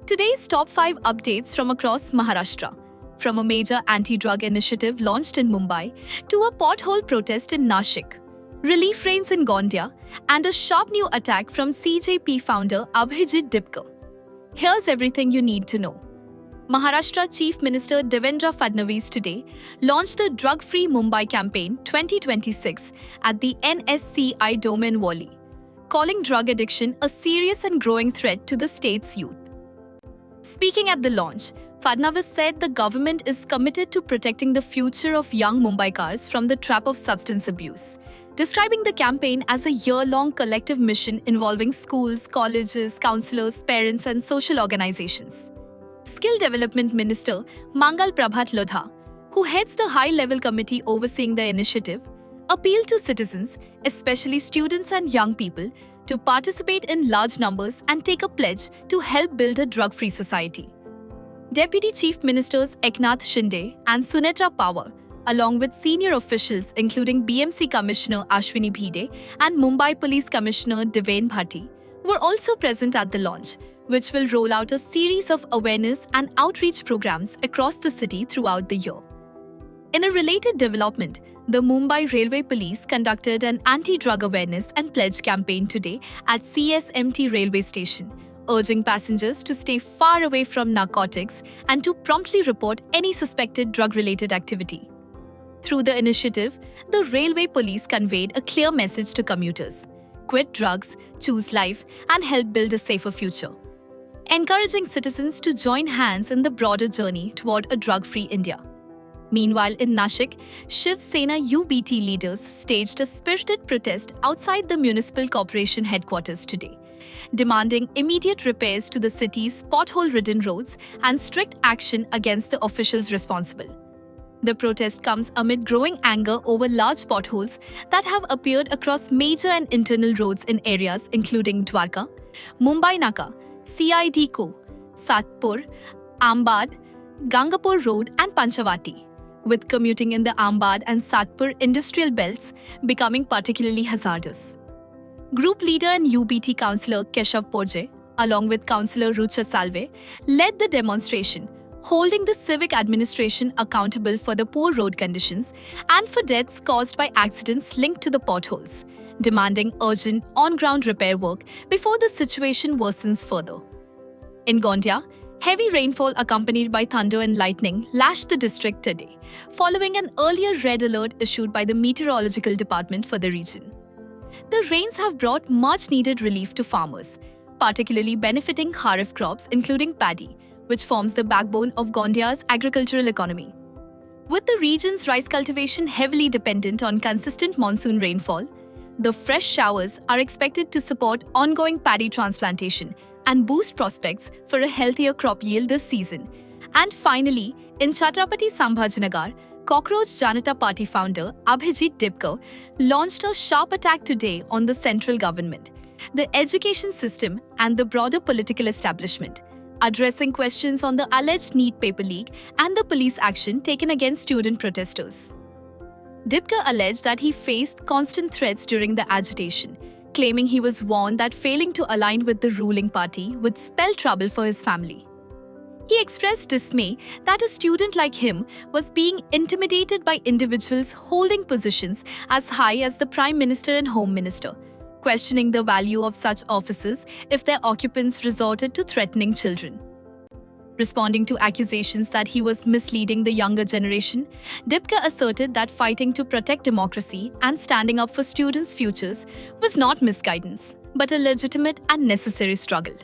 Today's top 5 updates from across Maharashtra. From a major anti-drug initiative launched in Mumbai to a pothole protest in Nashik, relief rains in Gondia, and a sharp new attack from CJP founder Abhijit Dipka. Here's everything you need to know. Maharashtra Chief Minister Devendra Fadnavis today launched the Drug-Free Mumbai campaign 2026 at the NSCI Dome in Worli, calling drug addiction a serious and growing threat to the state's youth. Speaking at the launch, Fadnavis said the government is committed to protecting the future of young Mumbaikars from the trap of substance abuse, describing the campaign as a year-long collective mission involving schools, colleges, councillors, parents and social organizations. Skill Development Minister Mangal Prabhat Lodha, who heads the high-level committee overseeing the initiative, appealed to citizens, especially students and young people, to participate in large numbers and take a pledge to help build a drug-free society. Deputy Chief Ministers Eknath Shinde and Sunetra Pawar, along with senior officials including BMC Commissioner Ashwini Bhide and Mumbai Police Commissioner Deven Bhatti, were also present at the launch, which will roll out a series of awareness and outreach programs across the city throughout the year. In a related development, the Mumbai Railway Police conducted an anti-drug awareness and pledge campaign today at CSMT railway station, urging passengers to stay far away from narcotics and to promptly report any suspected drug-related activity. Through the initiative, the Railway Police conveyed a clear message to commuters: quit drugs, choose life, and help build a safer future, encouraging citizens to join hands in the broader journey toward a drug-free India. Meanwhile, in Nashik, Shiv Sena UBT leaders staged a spirited protest outside the municipal corporation headquarters today, demanding immediate repairs to the city's pothole-ridden roads and strict action against the officials responsible. The protest comes amid growing anger over large potholes that have appeared across major and internal roads in areas including Dwarka, Mumbai Naka, CIDCO, Satpur, Ambad, Gangapur Road and Panchavati, with commuting in the Ambad and Satpur industrial belts becoming particularly hazardous. Group leader and UBT councillor Keshav Porje, along with councillor Rucha Salve, led the demonstration, holding the civic administration accountable for the poor road conditions and for deaths caused by accidents linked to the potholes, demanding urgent on-ground repair work before the situation worsens further. In Gondia, heavy rainfall accompanied by thunder and lightning lashed the district today, following an earlier red alert issued by the meteorological department for the region. The rains have brought much-needed relief to farmers, particularly benefiting kharif crops including paddy, which forms the backbone of Gondia's agricultural economy. With the region's rice cultivation heavily dependent on consistent monsoon rainfall, the fresh showers are expected to support ongoing paddy transplantation and boost prospects for a healthier crop yield this season. And finally, in Chhatrapati Sambhajinagar, Cockroach Janata Party founder Abhijit Dipka launched a sharp attack today on the central government, the education system and the broader political establishment, addressing questions on the alleged NEET paper leak and the police action taken against student protesters. Dipka alleged that he faced constant threats during the agitation, claiming he was warned that failing to align with the ruling party would spell trouble for his family. He expressed dismay that a student like him was being intimidated by individuals holding positions as high as the Prime Minister and Home Minister, questioning the value of such offices if their occupants resorted to threatening children. Responding to accusations that he was misleading the younger generation, Dipka asserted that fighting to protect democracy and standing up for students' futures was not misguidance, but a legitimate and necessary struggle.